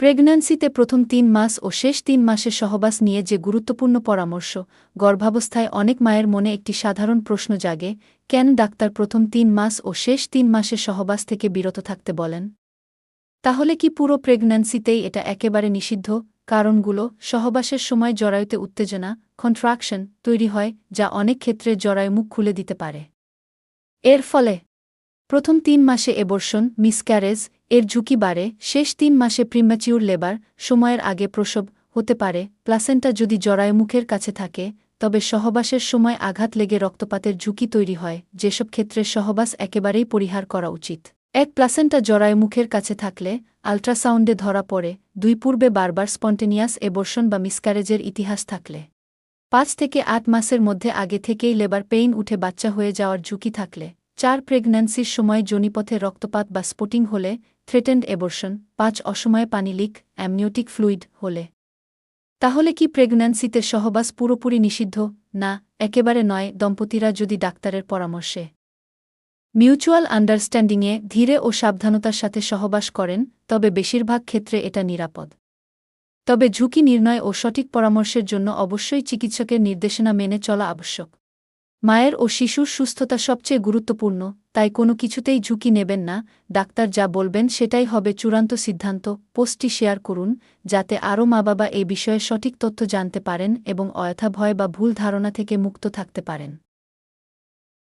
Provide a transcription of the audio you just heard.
প্রেগন্যান্সিতে প্রথম ৩ মাস ও শেষ ৩ মাসের সহবাস নিয়ে যে গুরুত্বপূর্ণ পরামর্শ, গর্ভাবস্থায় অনেক মায়ের মনে একটি সাধারণ প্রশ্ন জাগে, কেন ডাক্তার প্রথম ৩ মাস ও শেষ ৩ মাসের সহবাস থেকে বিরত থাকতে বলেন? তাহলে কি পুরো প্রেগন্যান্সিতেই এটা একেবারে নিষিদ্ধ? কারণগুলো: সহবাসের সময় জরায়ুতে উত্তেজনা, কন্ট্রাকশন তৈরি হয়, যা অনেক ক্ষেত্রে জরায়ু মুখ খুলে দিতে পারে। এর ফলে প্রথম ৩ মাসে এবর্শন, মিসক্যারেজ এর ঝুঁকি বাড়ে। শেষ ৩ মাসে প্রিম্যাচিউর লেবার, সময়ের আগে প্রসব হতে পারে। প্লাসেন্টা যদি জরায়ু মুখের কাছে থাকে, তবে সহবাসের সময় আঘাত লেগে রক্তপাতের ঝুঁকি তৈরি হয়, যেসব ক্ষেত্রে সহবাস একেবারেই পরিহার করা উচিত। প্লাসেন্টা জরায়ু মুখের কাছে থাকলে আল্ট্রাসাউন্ডে ধরা পড়ে। ২ পূর্বে বারবার স্পন্টেনিয়াস এবর্শন বা মিসক্যারেজের ইতিহাস থাকলে, ৫ থেকে ৮ মাসের মধ্যে আগে থেকেই লেবার পেইন উঠে বাচ্চা হয়ে যাওয়ার ঝুঁকি থাকলে, ৪ প্রেগন্যান্সির সময় যোনিপথে রক্তপাত বা স্পটিং হলে, থ্রেটেন্ড এবর্শন, ৫ অসময়ে পানি লিক, অ্যামনিওটিক ফ্লুইড হলে। তাহলে কি প্রেগন্যান্সিতে সহবাস পুরোপুরি নিষিদ্ধ? না, একেবারে নয়। দম্পতিরা যদি ডাক্তারের পরামর্শে, মিউচুয়াল আন্ডারস্ট্যান্ডিংয়ে ধীরে ও সাবধানতার সাথে সহবাস করেন, তবে বেশিরভাগ ক্ষেত্রে এটা নিরাপদ। তবে ঝুঁকি নির্ণয় ও সঠিক পরামর্শের জন্য অবশ্যই চিকিৎসকের নির্দেশনা মেনে চলা আবশ্যক। মায়ের ও শিশুর সুস্থতা সবচেয়ে গুরুত্বপূর্ণ, তাই কোনো কিছুতেই ঝুঁকি নেবেন না। ডাক্তার যা বলবেন সেটাই হবে চূড়ান্ত সিদ্ধান্ত। পোস্টটি শেয়ার করুন, যাতে আরও মা-বাবা এই বিষয়ে সঠিক তথ্য জানতে পারেন এবং অযথা ভয় বা ভুল ধারণা থেকে মুক্ত থাকতে পারেন।